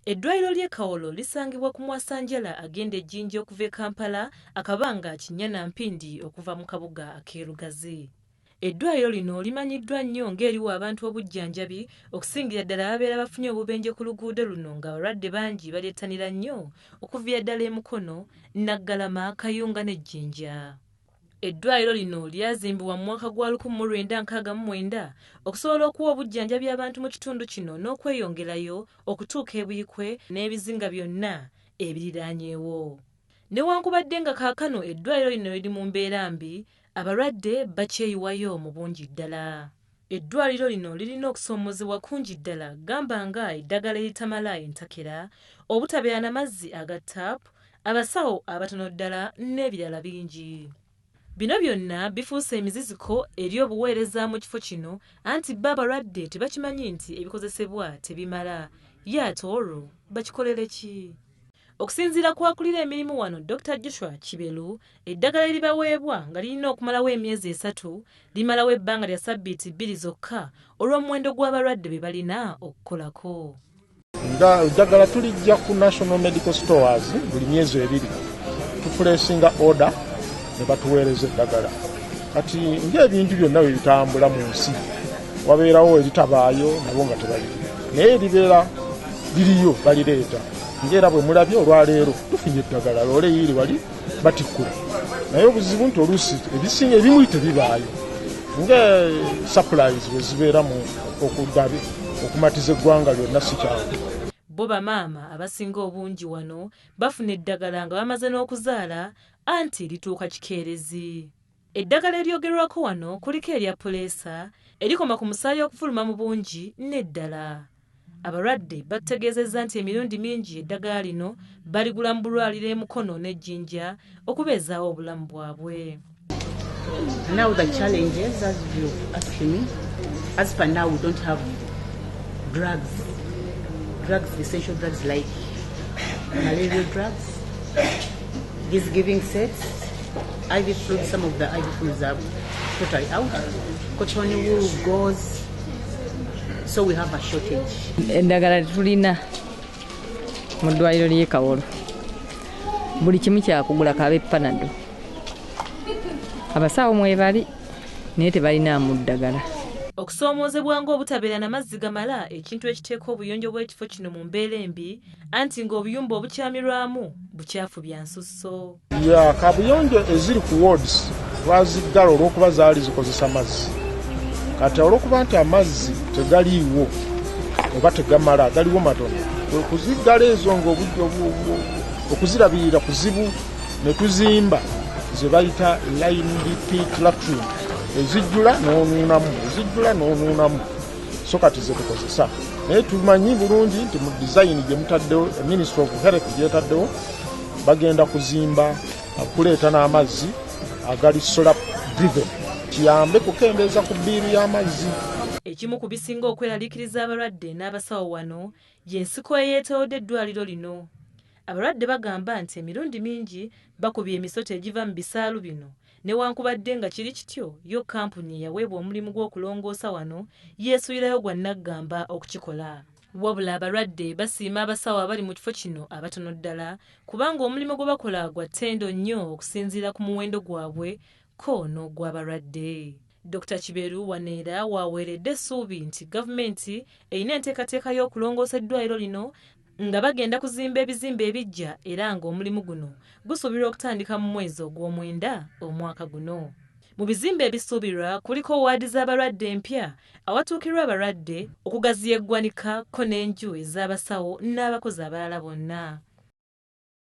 Eddwaliro ly'e Kawolo lisangibwa ku Mwasanjala agenda ejjinja okuva e Kampala akabanga Kinyana Mpindi okuva mu kabuga ak'Erugazi. Eddwaliro lino limanyiddwa nnyo ng'eriwa abantu obujjanjabi okusingira ddala ababeera bafunye obubenje ku luguudo luno ng'abalwadde bangi balyettanira nnyo okuviira ddala e Mukono, Naggalama, Kayunga n'Ejjinja. Eddwaliro lino lyazimbibwa mu mwaka gwa 1969 okusobola okuwa obujjanjabi abantu mu kitundu kino n'okweyongerayo okutuuka e Buikwe n'ebizinga byonna ebiriraanyeewo. Newankubadde nga kaakano eddwaliro lino liri mu mbeera mbi, abalwadde bakyeyiwayo mu bungi ddala. Eddwaliro lino lirina okusoomoozebwa kungi ddala gamba nga eddagala eritamala entakera, obutabeera n'amazzi aga taapu, abasawo abatono ddala n'ebirala bingi. Bino byonna bifuuse emiziziko eri obuweereza mu kifo kino anti bo abalwadde tebakimanyi nti ebikozesebwa tebimala, ye ate olwo bakikolere ki? Okusinziira ku akulira emirimu wano Dr. Joshua Kiberu, eddagala eribaweebwa nga lirina okumalawo emyezi 3 limalawo ebbanga lya ssabbiiti 2 zokka olw'omuwendo gw'abalwadde be balina okukolako. Eddagala tulijja ku National Medical Stores buli myezi 2 tupulesinga order ne batuweereza eddagala. Kati ng'ebintu byonna bwe bitambula mu nsi wabeerawo eritabaayo nabo nga tebaliri, naye libeera liriyo balireeta. Ng'era bwe mulabye olwaleero tufunye eddagala loole yiri wali batikkula, naye obuzibu nti oluusi ebisinga ebimu tebibaayo nga supplies bwe zibeera mu okudabi okumatiza eggwanga lyonna si kyangu. Bo bamaama abasinga obungi wano bafuna eddagala nga bamaze n'okuzaala anti lituuka kikeerezi. Eddagala eryogerwako wano kuliko erya puleesa erikoma ku musaayi okufuluma mu bungi n'eddala. Abalwadde bategeezezza nti emirundi mingi eddagala lino baligula mu bulwaliro e Mukono n'Ejjinja okubeezaawo obulamu bwabwe. Now the challenges, as you ask me, as for now we don't have drugs, essential drugs like malaria drugs, these giving sets, IV fluids, some of the IV fluids are totally out, cotton wool, gauze, so we have a shortage. Eddagala tulina mu ddwaliro ly'e Kawolo buli kimu kyakugula kabe panado. Abasawo mwebali naye tebalinaamu ddagala. Okusoomoozebwa ng'obutabeera n'amazzi gamala ekintu ekiteeka obuyonjo bw'ekifo kino mu mbeera embi anti ng'obuyumba obukyamirwamu bukyafu bya nsusso. Kabuyonjo eziri ku wards twaziggala olw'okuba zaali zikozesa mazzi. Kati olw'okuba nti amazzi tegaliiwo oba tegamala galiwo matono, okuziggala ezo okuzirabirira kuzibu ne tuzimba ze bayita lined pit latrine ezijjula n'onuunamu, so kati ze tukozesa. Naye tumanyi bulungi nti mu design gye mutaddewo Ministry of Health gyetaddewo bagenda kuzimba kuleeta n'amazzi agali solar driven kiyambe kukendeeza ku bbiiru y'amazzi. Ekimu ku bisinga okweraliikiriza abalwadde n'abasawo wano y'ensiko eyeetoolodde eddwaliro lino. Abalwadde bagamba nti emirundi mingi bakubye emisota egiva mu bisaalu bino, newankubadde nga kiri kityo yo kampuni yaweebwa omulimu gw'okulongoosa wano yeesuulirayo gwa Naggamba okukikola. Wabula abalwadde basiima abasawo abali mu kifo kino abatono ddala kubanga omulimu gwe bakola gwa ttendo nnyo okusinziira ku muwendo gwabwe ko n'ogw'abalwadde. Dr. Kiberu waneera waweeredde essuubi nti gavumenti erina enteekateeka y'okulongoosa eddwaliro lino nga bagenda kuzimba ebizimbe ebiggya era ng'omulimu guno gusuubirwa okutandika mu mwezi ogw'Omwenda omwaka guno. Mu bizimbe ebisuubirwa kuliko waadi z'abalwadde empya awatuukirwa abalwadde, okugaziya eggwanika ko n'enju ez'abasawo n'abakozi abalala bonna.